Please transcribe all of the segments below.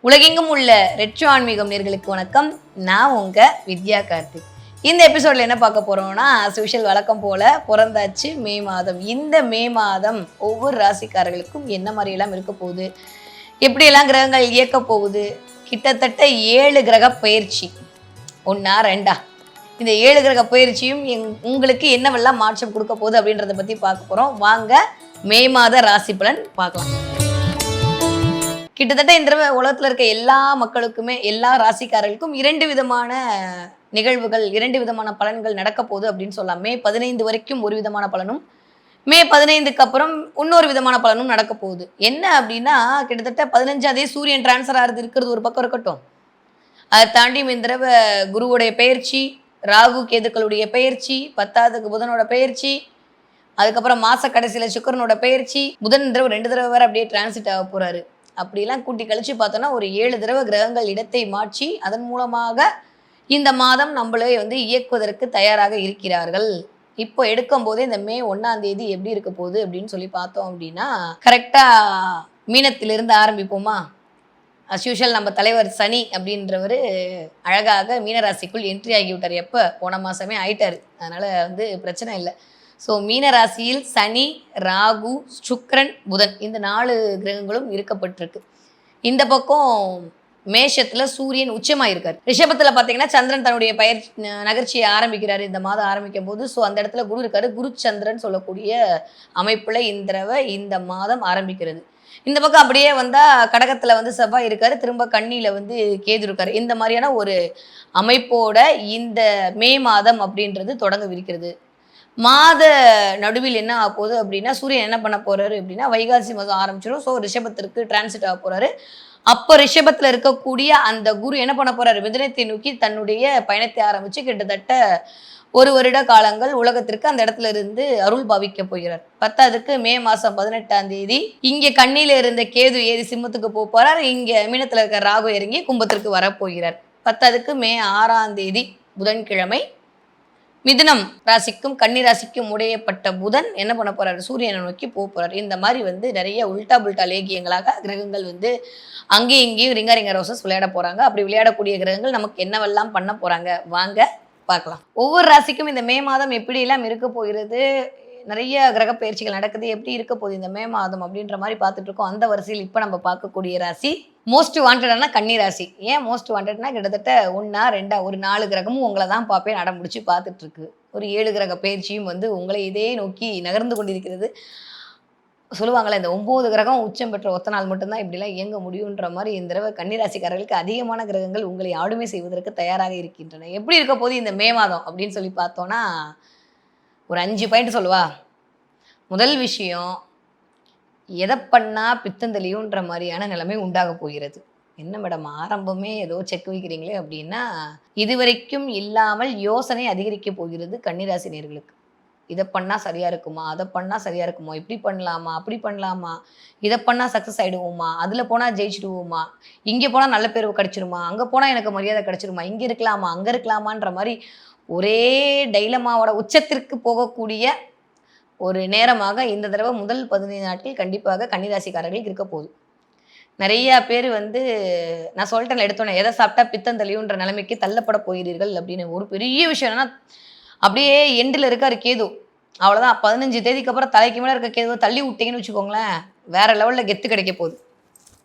உலகெங்கும் உள்ள ரெட்ரோ ஆன்மீகம் நேர்களுக்கு வணக்கம். நான் உங்க வித்யா கார்த்திக். இந்த எபிசோட்ல என்ன பார்க்க போறோம்னா, ஸ்பெஷல் வழக்கம் போல பிறந்தாச்சு மே மாதம். இந்த மே மாதம் ஒவ்வொரு ராசிக்காரர்களுக்கும் என்ன மாதிரி எல்லாம் இருக்க போகுது, எப்படியெல்லாம் கிரகங்கள் இயக்க போகுது, கிட்டத்தட்ட 7 கிரக பயிற்சி, ஒன்னா ரெண்டா, இந்த 7 கிரக பயிற்சியும் உங்களுக்கு என்னவெல்லாம் மாற்றம் கொடுக்க போகுது அப்படின்றத பத்தி பார்க்க போறோம். வாங்க மே மாத ராசி பலன் பார்க்கலாம். கிட்டத்தட்ட இந்த தடவை உலகத்துல இருக்க எல்லா மக்களுக்குமே, எல்லா ராசிக்காரர்களுக்கும் 2 விதமான நிகழ்வுகள், 2 விதமான பலன்கள் நடக்க போகுது அப்படின்னு சொல்லலாம். மே 15 வரைக்கும் ஒரு விதமான பலனும், மே 15க்கு அப்புறம் இன்னொரு விதமான பலனும் நடக்க போகுது. என்ன அப்படின்னா, கிட்டத்தட்ட 15ஆம் தேதி சூரியன் டிரான்ஸ்ஃபர் ஆகிறது இருக்கிறது ஒரு பக்கம் இருக்கட்டும், அதை தாண்டி இந்த தடவை குருவுடைய பெயர்ச்சி, ராகு கேதுக்களுடைய பெயர்ச்சி, 10ஆவதுக்கு புதனோட பெயர்ச்சி, அதுக்கப்புறம் மாச கடைசியில சுக்கிரனோட பெயர்ச்சி, புதன் தடவை 2 தடவை வேற அப்படியே டிரான்சிட் ஆக போறாரு. அப்படிலாம் கூட்டி கழிச்சு பார்த்தோன்னா ஒரு 7 தடவை கிரகங்கள் இடத்தை மாற்றி அதன் மூலமாக இந்த மாதம் நம்மளே இயக்குவதற்கு தயாராக இருக்கிறார்கள். இப்போ எடுக்கும் போதே இந்த மே 1ஆம் தேதி எப்படி இருக்க போகுது அப்படின்னு சொல்லி பார்த்தோம் அப்படின்னா, கரெக்டா மீனத்திலிருந்து ஆரம்பிப்போமா. அஸ்யூஷுவல் நம்ம தலைவர் சனி அப்படின்றவர் அழகாக மீனராசிக்குள் என்ட்ரி ஆகி விட்டார். எப்போ? போன மாதமே ஆயிட்டார். அதனால பிரச்சனை இல்லை. ஸோ மீன ராசியில் சனி, ராகு, சுக்கிரன், புதன் இந்த 4 கிரகங்களும் இருக்கப்பட்டிருக்கு. இந்த பக்கம் மேஷத்தில் சூரியன் உச்சமாயிருக்கார். ரிஷபத்தில் பார்த்தீங்கன்னா சந்திரன் தன்னுடைய நகர்ச்சியை ஆரம்பிக்கிறாரு இந்த மாதம் ஆரம்பிக்கும் போது. ஸோ அந்த இடத்துல குரு இருக்காரு. குரு சந்திரன் சொல்லக்கூடிய அமைப்பில் இந்த மாதம் ஆரம்பிக்கிறது. இந்த பக்கம் அப்படியே வந்தால் கடகத்தில் செவ்வாய் இருக்காரு, திரும்ப கன்னியில் கேது இருக்காரு. இந்த மாதிரியான ஒரு அமைப்போட இந்த மே மாதம் அப்படின்றது தொடங்கவிருக்கிறது. மாத நடுவில் என்ன ஆக போகுது அப்படின்னா, சூரியன் என்ன பண்ண போறாரு அப்படின்னா, வைகாசி மாதம் ஆரம்பிச்சிடும். ஸோ ரிஷபத்திற்கு டிரான்சிட் ஆக போறாரு. அப்போ ரிஷபத்தில் இருக்கக்கூடிய அந்த குரு என்ன பண்ண போறாரு, மிதுனத்தை நோக்கி தன்னுடைய பயணத்தை ஆரம்பிச்சு கிட்டத்தட்ட 1 வருட காலங்கள் உலகத்திற்கு அந்த இடத்துல இருந்து அருள் பாவிக்க போகிறார். 10ஆவதுக்கு மே மாதம் 18ஆம் தேதி இங்கே கண்ணியில இருந்த கேது ஏறி சிம்மத்துக்கு போறார். இங்கே மீனத்தில் இருக்க ராகு இறங்கி கும்பத்திற்கு வரப்போகிறார். 10ஆவதுக்கு மே 6ஆம் தேதி புதன்கிழமை மிதுனம் ராசிக்கும் கன்னி ராசிக்கும் உடையப்பட்ட புதன் என்ன பண்ண போறாரு, சூரியனை நோக்கி போறாரு. இந்த மாதிரி நிறைய உல்டா புல்டா லேகியங்களாக கிரகங்கள் அங்கேயும் இங்கேயும் ரிங்க ரோசஸ் விளையாட போறாங்க. அப்படி விளையாடக்கூடிய கிரகங்கள் நமக்கு என்னவெல்லாம் பண்ண போறாங்க, வாங்க பார்க்கலாம். ஒவ்வொரு ராசிக்கும் இந்த மே மாதம் எப்படி எல்லாம் இருக்க போகிறது, நிறைய கிரக பயிற்சிகள் நடக்குது, எப்படி இருக்க போகுது இந்த மே மாதம் அப்படின்ற மாதிரி பார்த்துட்டு இருக்கோம். அந்த வரிசையில் இப்போ நம்ம பார்க்கக்கூடிய ராசி மோஸ்ட் வாண்டடான கன்னி ராசி. ஏன் மோஸ்ட் வாண்டட்னா, கிட்டத்தட்ட 1 2 ஒரு 4 கிரகமும் உங்களை தான் பார்ப்பேன் அடம் முடிச்சு பார்த்துட்டு இருக்கு. ஒரு 7 கிரக பயிற்சியும் உங்களை இதே நோக்கி நகர்ந்து கொண்டிருக்கிறது. சொல்லுவாங்களே, இந்த 9 கிரகம் உச்சம் பெற்ற ஒத்த நாள் மட்டும்தான் இப்படிலாம் இயங்க முடியுன்ற மாதிரி இந்த தடவை கன்னிராசிக்காரர்களுக்கு அதிகமான கிரகங்கள் உங்களை ஆளுமை செய்வதற்கு தயாராக இருக்கின்றன. எப்படி இருக்க போது இந்த மே மாதம் அப்படின்னு சொல்லி பார்த்தோன்னா, ஒரு 5 பாயிண்ட் சொல்லுவா. முதல் விஷயம், எதை பண்ணால் பித்தந்தளியுன்ற மாதிரியான நிலைமை உண்டாக போகிறது. என்ன மேடம் ஆரம்பமே ஏதோ செக் வைக்கிறீங்களே அப்படின்னா, இதுவரைக்கும் இல்லாமல் யோசனை அதிகரிக்க போகிறது கன்னிராசி நேயர்களுக்கு. இதை பண்ணால் சரியாக இருக்குமா, அதை பண்ணால் சரியாக இருக்குமா, இப்படி பண்ணலாமா, அப்படி பண்ணலாமா, இதை பண்ணால் சக்ஸஸ் ஆகிடுவோமா, அதில் போனால் ஜெயிச்சிடுவோமா, இங்கே போனால் நல்ல பேர் கிடச்சிருமா, அங்கே போனால் எனக்கு மரியாதை கிடச்சிருமா, இங்கே இருக்கலாமா அங்கே இருக்கலாமான்ற மாதிரி ஒரே டைலமாவோட உச்சத்திற்கு போகக்கூடிய ஒரு நேரமாக இந்த தடவை முதல் 15 நாட்கள் கண்டிப்பாக கன்னிராசிக்காரர்களுக்கு இருக்க போகுது. நிறைய பேர் நான் சொல்லிட்டேன் எடுத்தோன்னே, எதை சாப்பிட்டா பித்தந்தளியுன்ற நிலைமைக்கு தள்ளப்பட போகிறீர்கள் அப்படின்னு. ஒரு பெரிய விஷயம் என்னன்னா, அப்படியே எண்டில் இருக்காரு கேது, அவ்வளோதான். 15 தேதிக்கு அப்புறம் தலைக்கு மேலே இருக்க கேதுவை தள்ளி விட்டீங்கன்னு வச்சுக்கோங்களேன், வேற லெவலில் கெத்து கிடைக்க போகுது.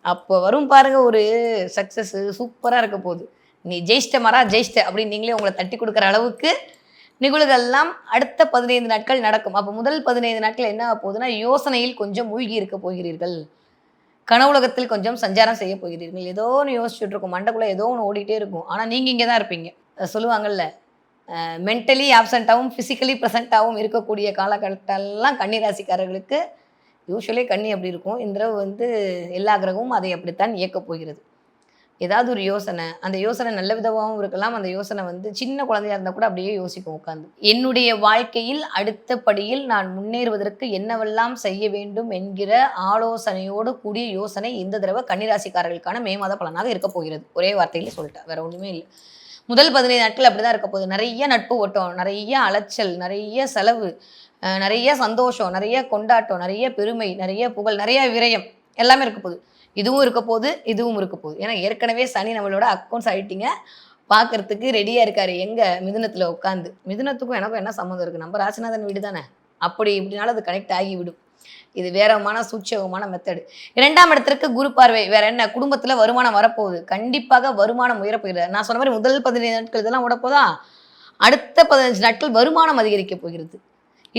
அப்போ வரும் பாருங்க ஒரு சக்ஸஸ், சூப்பராக இருக்க போகுது. நீ ஜெயிச்சிட்ட மாறா ஜெயிச்சிட்ட அப்படின்னு நீங்களே உங்களை தட்டி கொடுக்குற அளவுக்கு நிகழ்வுகள்லாம் அடுத்த 15 நாட்கள் நடக்கும். அப்போ முதல் 15 நாட்கள் என்ன ஆக போகுதுன்னா, யோசனையில் கொஞ்சம் மூழ்கி இருக்க போகிறீர்கள். கனவுலகத்தில் கொஞ்சம் சஞ்சாரம் செய்ய போகிறீர்கள். ஏதோ ஒன்று யோசிச்சுட்டு இருக்கும், மண்டக்குள்ளே ஏதோ ஒன்று ஓடிட்டே இருக்கும். ஆனால் நீங்கள் இங்கே தான் இருப்பீங்க. சொல்லுவாங்கல்ல, மென்டலி ஆப்சண்ட்டாகவும் ஃபிசிக்கலி ப்ரெசண்ட்டாகவும் இருக்கக்கூடிய காலகட்டம்லாம் கன்னிராசிக்காரர்களுக்கு யூஸ்வலி கன்னி அப்படி இருக்கும். இந்த தடவை எல்லா கிரகமும் அதை அப்படித்தான் இயக்க போகிறது. ஏதாவது ஒரு யோசனை, அந்த யோசனை நல்ல விதமாகவும் இருக்கலாம். அந்த யோசனை சின்ன குழந்தையா இருந்தால் கூட அப்படியே யோசிக்கும் உட்காந்து. என்னுடைய வாழ்க்கையில் அடுத்த படியில் நான் முன்னேறுவதற்கு என்னவெல்லாம் செய்ய வேண்டும் என்கிற ஆலோசனையோடு கூடிய யோசனை இந்த தடவை கன்னிராசிக்காரர்களுக்கான மே மாத பலனாக இருக்க போகிறது. ஒரே வார்த்தையிலே சொல்லிட்டேன், வேற ஒன்றுமே இல்லை. முதல் 15 நாட்கள் அப்படிதான் இருக்க போகுது. நிறைய நட்பு ஓட்டம், நிறைய அலைச்சல், நிறைய செலவு, நிறைய சந்தோஷம், நிறைய கொண்டாட்டம், நிறைய பெருமை, நிறைய புகழ், நிறைய விரயம் எல்லாமே இருக்க போகுது. இதுவும் இருக்க போகுது, இதுவும் இருக்க போகுது. ஏன்னா ஏற்கனவே சனி நம்மளோட அக்கௌண்ட்ஸ் ஆயிட்டீங்க பார்க்கறதுக்கு ரெடியா இருக்காரு. எங்க மிதுனத்துல உட்காந்து. மிதுனத்துக்கும் எனக்கும் என்ன சம்மந்தம் இருக்கு? நம்ம ராசிநாதன் வீடு தானே. அப்படி இப்படினாலும் அது கனெக்ட் ஆகிவிடும். இது வேறமான சூட்சகமான மெத்தடு. 2ஆம் இடத்திற்கு குரு பார்வை. வேற என்ன? குடும்பத்துல வருமானம் வரப்போகுது. கண்டிப்பாக வருமானம் உயரப்போகிறது. நான் சொன்ன மாதிரி முதல் 15 நாட்கள் இதெல்லாம் ஓடப்போதா? அடுத்த 15 நாட்கள் வருமானம் அதிகரிக்க போகிறது.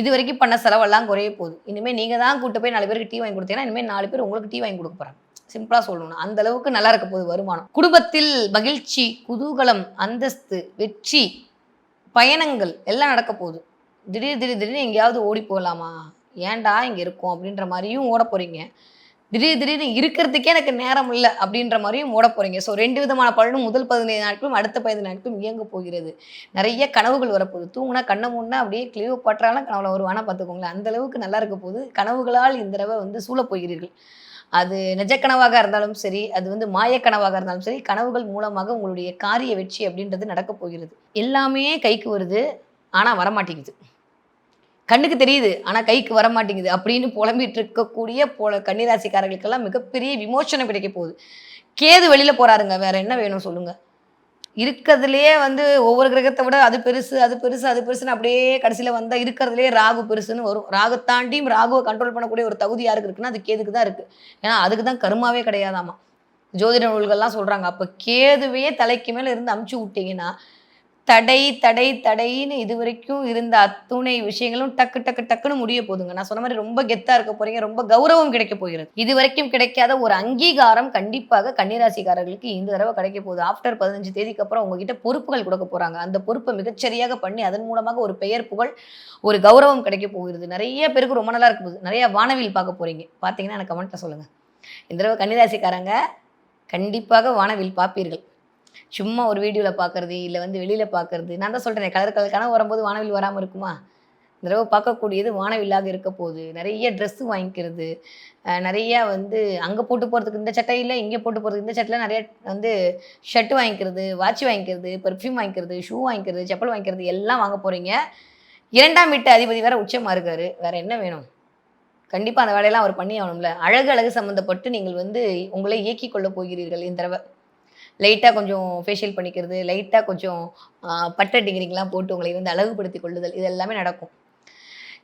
இதுவரைக்கும் பண்ண செலவெல்லாம் குறைய போகுது. இனிமே நீங்க தான் கூட்டு போய் 4 பேருக்கு டீ வாங்கி கொடுத்தீங்கன்னா, இனிமே 4 பேர் உங்களுக்கு டீ வாங்கி கொடுக்க போறாங்க. சிம்பிளா சொல்லணும்னா அந்த அளவுக்கு நல்லா இருக்க போகுது வருமானம். குடும்பத்தில் மகிழ்ச்சி, குதூகலம், அந்தஸ்து, வெற்றி, பயணங்கள் எல்லாம் நடக்க போகுது. திடீர்னு எங்கேயாவது ஓடி போகலாமா? ஏன்டா இங்க இருக்கோம் அப்படின்ற மாதிரியும் ஓட போறீங்க. திடீர்னு இருக்கிறதுக்கே எனக்கு நேரம் இல்லை அப்படின்ற மாதிரியும் ஓட போறீங்க. ஸோ 2 விதமான பலனும் முதல் 15 நாட்களும் அடுத்த 15 நாட்களும் இயங்க போகிறது. நிறைய கனவுகள் வரப்போகுது. தூங்குனா கண்ணை மூடினா அப்படியே கிளியோபாட்ராலாம் கனவுல வருவானா பார்த்துக்கோங்களேன். அந்த அளவுக்கு நல்லா இருக்க போகுது. கனவுகளால் இந்த தடவை வந்து சூழப் போகிறீர்கள். அது நிஜக்கனவாக இருந்தாலும் சரி, அது வந்து மாயக்கனவாக இருந்தாலும் சரி, கனவுகள் மூலமாக உங்களுடைய காரிய வெற்றி அப்படின்றது நடக்கப் போகிறது. எல்லாமே கைக்கு வருது, ஆனா வரமாட்டேங்குது. கண்ணுக்கு தெரியுது, ஆனா கைக்கு வரமாட்டேங்குது அப்படின்னு புலம்பிட்டு இருக்கக்கூடிய கன்னிராசிக்காரர்களுக்கெல்லாம் மிகப்பெரிய விமோசனம் கிடைக்க போகுது. கேது வெளியில போறாருங்க. வேற என்ன வேணும் சொல்லுங்க? இருக்கிறதுலயே வந்து ஒவ்வொரு கிரகத்தை விட அது பெருசு, அது பெருசு, அது பெருசுன்னு அப்படியே கடைசியில வந்தா இருக்கிறதுலயே ராகு பெருசுன்னு வரும். ராகு தாண்டியும் ராகுவை கண்ட்ரோல் பண்ணக்கூடிய ஒரு தகுதி யாருக்கு இருக்குன்னா, அது கேதுக்கு தான் இருக்கு. ஏன்னா அதுக்கு தான் கர்மாவே கிடையாதாமா. ஜோதிட நூல்கள்லாம் சொல்றாங்க. அப்ப கேதுவையே தலைக்கு மேல இருந்து அமுச்சு விட்டீங்கன்னா, தடைன்னு இதுவரைக்கும் இருந்த அத்துணை விஷயங்களும் டக்குன்னு முடிய போகுதுங்க. நான் சொன்ன மாதிரி ரொம்ப கெத்தா இருக்க போறீங்க. ரொம்ப கௌரவம் கிடைக்க போகிறது. இதுவரைக்கும் கிடைக்காத ஒரு அங்கீகாரம் கண்டிப்பாக கன்னிராசிக்காரர்களுக்கு இந்த தடவை கிடைக்க போகுது. ஆஃப்டர் 15 தேதிக்கு அப்புறம் உங்ககிட்ட பொறுப்புகள் கொடுக்க போறாங்க. அந்த பொறுப்பை மிகச்சரியாக பண்ணி அதன் மூலமாக ஒரு பெயர் புகழ், ஒரு கௌரவம் கிடைக்க போகிறது. நிறைய பேருக்கு ரொம்ப நல்லா இருக்க போகுது. நிறைய வானவில் பார்க்க போறீங்க. பார்த்தீங்கன்னா எனக்கு கமெண்ட்ல சொல்லுங்க. இந்த தடவை கன்னிராசிக்காரங்க கண்டிப்பாக வானவில் பார்ப்பீர்கள். சும்மா ஒரு வீடியோவில் பார்க்குறது, இல்லை வந்து வெளியில் பார்க்குறது. நான் தான் சொல்கிறேன், கலர் கனவு வரும்போது வானவில் வராமல் இருக்குமா? இந்த தடவை பார்க்கக்கூடியது வானவில்லாக இருக்க போகுது. நிறைய ட்ரெஸ்ஸு வாங்கிக்கிறது, நிறையா வந்து அங்கே போட்டு போகிறதுக்கு இந்த சட்டை இல்லை, இங்கே போட்டு போகிறதுக்கு இந்த சட்டையில் நிறைய வந்து ஷர்ட் வாங்கிக்கிறது, வாட்ச் வாங்கிக்கிறது, பெர்ஃப்யூம் வாங்கிக்கிறது, ஷூ வாங்கிக்கிறது, செப்பல் வாங்கிக்கிறது எல்லாம் வாங்க போகிறீங்க. 2ஆம் வீட்டு அதிபதி வேறு உச்சமாக இருக்காரு. வேறு என்ன வேணும்? கண்டிப்பாக அந்த வேலையெல்லாம் அவர் பண்ணி ஆகணும்ல. அழகு சம்மந்தப்பட்டு நீங்கள் வந்து உங்களை இயக்கிக் கொள்ள போகிறீர்கள் இந்த தடவை. லைட்டாக கொஞ்சம் ஃபேஷியல் பண்ணிக்கிறது, லைட்டாக கொஞ்சம் பட்டை டிகிரிங்கெலாம் போட்டு உங்களை வந்து அழகுபடுத்தி கொள்ளுதல், இது எல்லாமே நடக்கும்.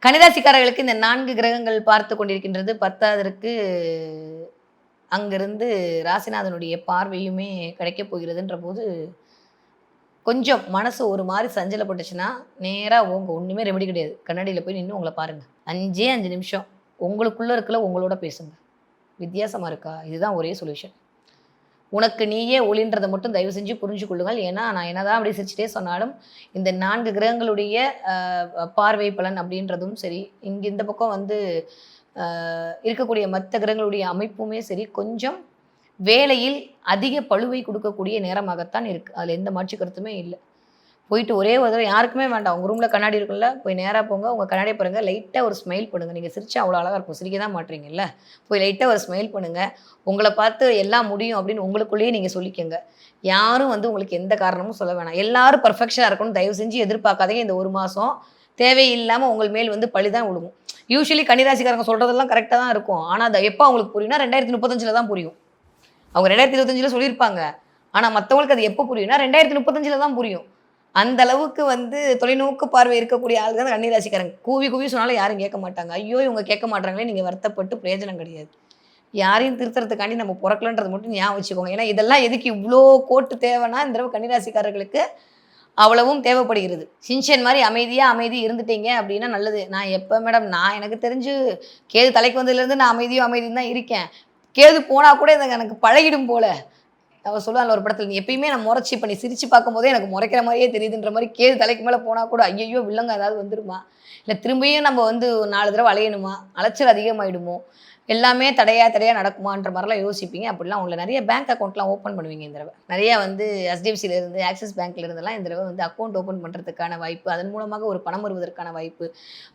கன்னிராசிக்காரர்களுக்கு இந்த 4 கிரகங்கள் பார்த்து கொண்டிருக்கின்றது. 10வதற்கு அங்கிருந்து ராசிநாதனுடைய பார்வையுமே கிடைக்க போகிறதுன்ற போது கொஞ்சம் மனசு ஒரு மாதிரி சஞ்சலப்பட்டுச்சுன்னா நேராக ஒன்றுமே ரெமெடி கிடையாது. கண்ணாடியில் போய் நின்று உங்களை பாருங்கள். 5 நிமிஷம் உங்களுக்குள்ளே இருக்கல உங்களோட பேசுங்க. வித்தியாசமாக இருக்கா? இதுதான் ஒரே சொல்யூஷன். உனக்கு நீயே ஒளின்றதை மட்டும் தயவு செஞ்சு புரிஞ்சு கொள்ளுங்கள். ஏன்னா நான் என்னதான் அப்படி சிரிச்சுட்டே சொன்னாலும் இந்த 4 கிரகங்களுடைய பார்வை பலன் அப்படின்றதும் சரி, இங்கே இந்த பக்கம் வந்து இருக்கக்கூடிய மற்ற கிரகங்களுடைய அமைப்புமே சரி, கொஞ்சம் வேலையில் அதிக பளுவை கொடுக்கக்கூடிய நேரமாகத்தான் இருக்குது. அதில் எந்த மாற்று கருத்துமே இல்லை. போயிட்டு ஒரே ஒரு தடவை யாருக்குமே வேண்டாம். உங்கள் ரூமில் கண்ணாடி இருக்குல்ல, போய் நேராக போங்க, உங்கள் கண்ணாடியை பாருங்கள், லைட்டாக ஒரு ஸ்மைல் பண்ணுங்கள். நீங்கள் சிரிச்சா அவ்வளோ அழகாக இருக்கும். சிரிக்க தான் மாட்டீங்கல்ல, போய் லைட்டாக ஒரு ஸ்மைல் பண்ணுங்கள். உங்களை பார்த்து எல்லாம் முடியும் அப்படின்னு உங்களுக்குள்ளேயே நீங்கள் சொல்லிக்கோங்க. யாரும் வந்து உங்களுக்கு எந்த காரணமும் சொல்ல வேணாம். எல்லாரும் பர்ஃபெக்ஷனாக இருக்கணும் தயவு செஞ்சு எதிர்பார்க்காதீங்க. இந்த ஒரு மாதம் தேவையில்லாமல் உங்கள் மேல் வந்து பழி தான் விழுகும். யூஸ்வலி கன்னிராசிக்காரங்க சொல்கிறதெல்லாம் கரெக்டாக தான் இருக்கும். ஆனால் அது எப்போ அவங்களுக்கு புரியும்னா 2035 தான் புரியும். அவங்க 2025 சொல்லியிருப்பாங்க. ஆனால் மற்றவங்களுக்கு அது எப்போ புரியும்னா 2035 தான் புரியும். அந்த அளவுக்கு வந்து தொலைநோக்கு பார்வை இருக்கக்கூடிய ஆள் தான் கன்னிராசிக்காரங்க. கூவி சொன்னாலும் யாரும் கேட்க மாட்டாங்க. ஐயோ இவங்க கேட்க மாட்டாங்களே, நீங்கள் வருத்தப்பட்டு பிரயோஜனம் கிடையாது. யாரையும் திருத்துறதுக்காண்டி நம்ம பிறக்கலன்றது மட்டும் ஞாபகம் வச்சுக்கோங்க. ஏன்னா இதெல்லாம் எதுக்கு இவ்வளோ கோட்டு தேவைன்னா இந்த தடவை கன்னிராசிக்காரர்களுக்கு அவ்வளவும் தேவைப்படுகிறது. சின்சன் மாதிரி அமைதி இருந்துட்டீங்க அப்படின்னா நல்லது. நான் எப்போ மேடம், நான் எனக்கு தெரிஞ்சு கேது தலைக்கு வந்ததுலேருந்து நான் அமைதியும் தான் இருக்கேன். கேது போனால் கூட எனக்கு பழகிடும் போல. அவள் சொல்லுவாள் ஒரு படத்தில், நீ எப்பயுமே நான் முறைச்சி இப்போ நீ சிரித்து பார்க்கும்போதே எனக்கு முறைக்கிற மாதிரியே தெரியுதுன்ற மாதிரி கேது தலைக்கு மேலே போனால் கூட ஐயோ வில்லங்க ஏதாவது வந்துடுமா, இல்லை திரும்பியும் நம்ம வந்து 4 தடவை அலையணுமா, அலைச்சல் அதிகமாகிடுமோ, எல்லாமே தடையாக நடக்குமான்ற மாதிரிலாம் யோசிப்பீங்க. அப்படிலாம் உங்களை நிறைய பேங்க் அக்கௌண்ட்லாம் ஓப்பன் பண்ணுவீங்க இந்த தடவை. நிறையா வந்து HDFCலேருந்து ஆக்சிஸ் பேங்க்லேருந்துலாம் இந்த தடவை வந்து அக்கௌண்ட் ஓப்பன் பண்ணுறதுக்கான வாய்ப்பு, அதன் மூலமாக ஒரு பணம் வருவதற்கான வாய்ப்பு,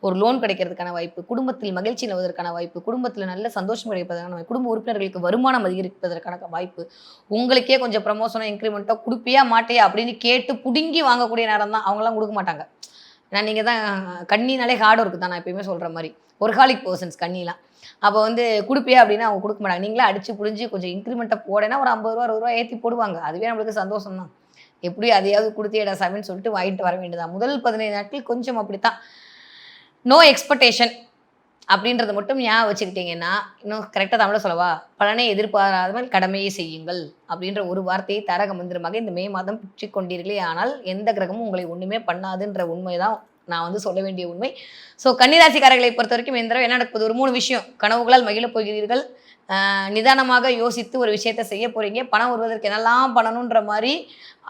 ஒரு லோன் கிடைக்கிறதுக்கான வாய்ப்பு, குடும்பத்தில் மகிழ்ச்சி நிலவுவதற்கான வாய்ப்பு, குடும்பத்தில் நல்ல சந்தோஷம் கிடைப்பதற்கான வாய்ப்பு, குடும்ப உறுப்பினர்களுக்கு வருமானம் அதிகரிப்பதற்கான வாய்ப்பு, உங்களுக்கே கொஞ்சம் ப்ரமோஷனோ இன்க்ரிமெண்ட்டோ கொடுப்பியா மாட்டையா அப்படின்னு கேட்டு பிடுங்கி வாங்கக்கூடிய நேரம் தான். அவங்களாம் கொடுக்க மாட்டாங்க. நான் நீங்கள் தான் கண்ணினாலே ஹார்ட் ஒர்க்கு தான். நான் எப்பயுமே சொல்கிற மாதிரி ஒர்காலிக் பர்சன்ஸ் கண்ணிலாம். அப்போ வந்து கொடுப்பியா அப்படின்னா அவங்க கொடுக்க மாட்டாங்க. நீங்களே அடிச்சு புடிஞ்சு கொஞ்சம் இன்க்ரிமெண்ட்டை போடனா ஒரு 50 ரூபா 60 ரூபா ஏற்றி போடுவாங்க. அதுவே நம்மளுக்கு சந்தோஷம் தான். எப்படியும் அதையாவது கொடுத்தியேடா சாமின்னு சொல்லிட்டு வாங்கிட்டு வர வேண்டியதான். முதல் 15 நாட்கள் கொஞ்சம் அப்படித்தான். நோ எக்ஸ்பெக்டேஷன் அப்படின்றத மட்டும் ஞாபகம் வச்சுக்கிட்டீங்கன்னா, இன்னும் கரெக்டாக தமிழில் சொல்லவா? பலனை எதிர்பாராமல் கடமையை செய்யுங்கள் அப்படின்ற ஒரு வார்த்தையை தாரக மந்திரமாக இந்த மே மாதம் பிற்றிக் கொண்டீர்களே ஆனால் எந்த கிரகமும் உங்களை ஒன்றுமே பண்ணாதுன்ற உண்மை தான் நான் வந்து சொல்ல வேண்டிய உண்மை. ஸோ கன்னிராசிக்காரர்களை பொறுத்த வரைக்கும் இந்த தடவை என்ன நடக்குது? ஒரு 3 விஷயம். கனவுகளால் மகிழப் போகிறீர்கள். நிதானமாக யோசித்து ஒரு விஷயத்த செய்ய போறீங்க. பணம் வருவதற்கு என்னெல்லாம் பண்ணணுன்ற மாதிரி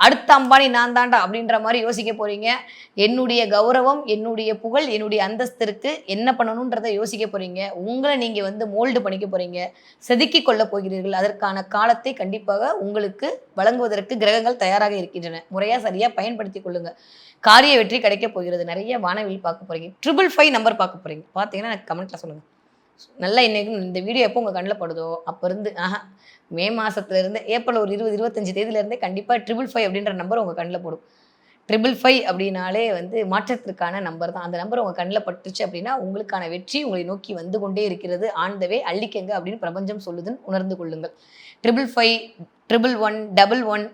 அடுத்த அம்பானி நான் தாண்டா அப்படின்ற மாதிரி யோசிக்க போறீங்க. என்னுடைய கௌரவம், என்னுடைய புகழ், என்னுடைய அந்தஸ்திற்கு என்ன பண்ணணுன்றதை யோசிக்க போறீங்க. உங்களை நீங்க வந்து மோல்டு பண்ணிக்க போறீங்க. செதுக்கிக் கொள்ள போகிறீர்கள். அதற்கான காலத்தை கண்டிப்பாக உங்களுக்கு வழங்குவதற்கு கிரகங்கள் தயாராக இருக்கின்றன. முறையா சரியா பயன்படுத்திக் கொள்ளுங்க. காரிய வெற்றி கிடைக்க போகிறது. நிறைய வானவில் பார்க்க போறீங்க. 555 நம்பர் பார்க்க போறீங்க. பார்த்தீங்கன்னா எனக்கு கமெண்ட்ல சொல்லுங்க. நல்லா இன்னைக்கு இந்த வீடியோ எப்போ உங்கள் கண்ணில் படுதோ அப்போ இருந்து மே மாதத்துலேருந்து ஏப்ரல் ஒரு 20-25 தேதியிலேருந்தே கண்டிப்பாக 555 அப்படின்ற நம்பர் உங்கள் கண்ணில் போடும். 555 அப்படின்னாலே வந்து மாற்றத்திற்கான நம்பர் தான். அந்த நம்பர் உங்கள் கண்ணில் பட்டுச்சு அப்படின்னா உங்களுக்கான வெற்றி உங்களை நோக்கி வந்து கொண்டே இருக்கிறது. ஆண்டவே அள்ளிக்கங்க அப்படின்னு பிரபஞ்சம் சொல்லுதுன்னு உணர்ந்து கொள்ளுங்கள். 555, 111, 11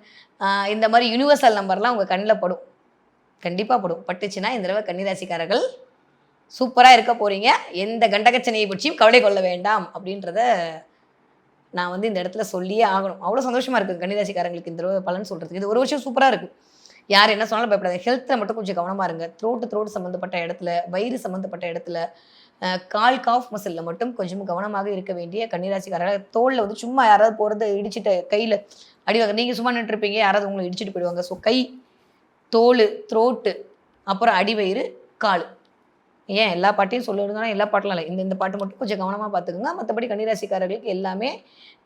இந்த மாதிரி யூனிவர்சல் நம்பர்லாம் உங்கள் கண்ணில் படும். கண்டிப்பாக படும். பட்டுச்சுன்னா இந்த தடவை கன்னிராசிக்காரர்கள் சூப்பராக இருக்க போகிறீங்க. எந்த கண்டகச்சனையை பற்றியும் கவலை கொள்ள வேண்டாம் அப்படின்றத நான் வந்து இந்த இடத்துல சொல்லியே ஆகணும். அவ்வளோ சந்தோஷமாக இருக்குது கன்னிராசிக்காரங்களுக்கு இந்த தடவை பலன் சொல்கிறதுக்கு. இது ஒரு வருஷம் சூப்பராக இருக்குது. யார் என்ன சொன்னாலும் பயப்படாது. ஹெல்த்தில் மட்டும் கொஞ்சம் கவனமாக இருங்க. த்ரோட்டு சம்மந்தப்பட்ட இடத்துல, வயிறு சம்மந்தப்பட்ட இடத்துல, கால் காஃப் மசிலில் மட்டும் கொஞ்சம் கவனமாக இருக்க வேண்டிய கன்னிராசிக்காரர்கள். தோளில் வந்து சும்மா யாராவது போகிறத இடிச்சிட்டு கையில் அடிவாங்க. நீங்கள் சும்மா நின்றுருப்பீங்க, யாராவது உங்களை இடிச்சிட்டு போயிடுவாங்க. ஸோ கை, தோல், த்ரோட்டு, அப்புறம் அடிவயிறு, கால். ஏன் எல்லா பாட்டையும் சொல்லிடுங்கன்னா எல்லா பாட்டெலாம் இல்லை. இந்த பாட்டு மட்டும் கொஞ்சம் கவனமாக பார்த்துக்குங்க. மற்றபடி கன்னிராசிக்காரர்களுக்கு எல்லாமே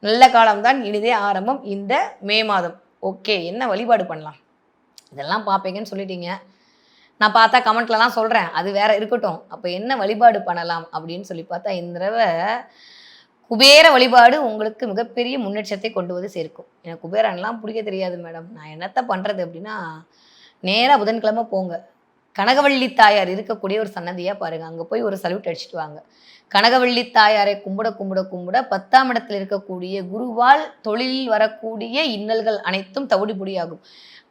நல்ல காலம்தான். இனிதே ஆரம்பம் இந்த மே மாதம். ஓகே, என்ன வழிபாடு பண்ணலாம்? இதெல்லாம் பார்ப்பீங்கன்னு சொல்லிட்டீங்க. நான் பார்த்தா கமெண்ட்லலாம் சொல்கிறேன், அது வேற இருக்கட்டும். அப்போ என்ன வழிபாடு பண்ணலாம் அப்படின்னு சொல்லி பார்த்தா இந்த தடவை குபேர வழிபாடு உங்களுக்கு மிகப்பெரிய முன்னேற்றத்தை கொண்டு வந்து சேர்க்கும். எனக்கு குபேரன்லாம் பிடிக்க தெரியாது மேடம், நான் என்னத்தை பண்ணுறது அப்படின்னா, நேராக புதன்கிழமை போங்க. கனகவள்ளி தாயார் இருக்கக்கூடிய ஒரு சன்னதியாக பாருங்கள். அங்கே போய் ஒரு சல்யூட் அடிச்சுட்டு வாங்க. கனகவள்ளி தாயாரை கும்பிட 10ஆம் இடத்தில் இருக்கக்கூடிய குருவால் தொழிலில் வரக்கூடிய இன்னல்கள் அனைத்தும் தவிடுபொடியாகும்.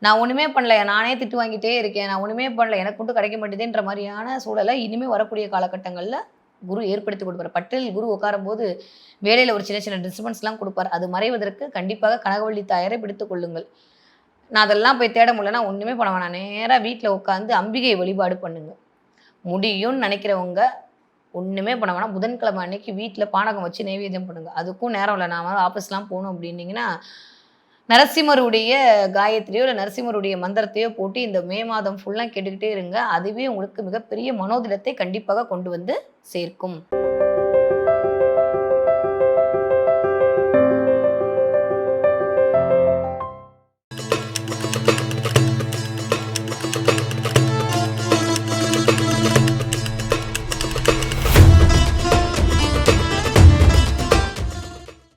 நான் ஒன்றுமே பண்ணல, நானே திட்டு வாங்கிட்டே இருக்கேன், நான் ஒன்றுமே பண்ணல, எனக்கு மட்டும் கிடைக்க மாட்டேதுன்ற மாதிரியான சூழலை இனிமேல் வரக்கூடிய காலகட்டங்களில் குரு ஏற்படுத்தி கொடுப்பார். பட்டில் குரு உட்காரும் போது வேலையில் ஒரு சின்ன டிஸ்டர்பன்ஸ்லாம் கொடுப்பார். அது மறைவதற்கு கண்டிப்பாக கனகவள்ளி தாயாரை பிடித்துக் கொள்ளுங்கள். நான் அதெல்லாம் போய் தேட முடியலன்னா ஒன்றுமே பண்ண வேணாம். நேராக வீட்டில் உட்காந்து அம்பிகை வழிபாடு பண்ணுங்க. முடியும்னு நினைக்கிறவங்க ஒன்றுமே பண்ண வேணாம். புதன்கிழமை அன்னைக்கு வீட்டில் பானகம் வச்சு நைவேத்தியம் பண்ணுங்க. அதுக்கும் நேரம் இல்லை, நான் ஆஃபீஸ்லாம் போகணும் அப்படின்னீங்கன்னா நரசிம்மருடைய காயத்ரியோ இல்லை நரசிம்மருடைய மந்திரத்தையோ போட்டு இந்த மே மாதம் ஃபுல்லாக கேட்டுக்கிட்டே இருங்க. அதுவே உங்களுக்கு மிகப்பெரிய மனோதிடத்தை கண்டிப்பாக கொண்டு வந்து சேர்க்கும்.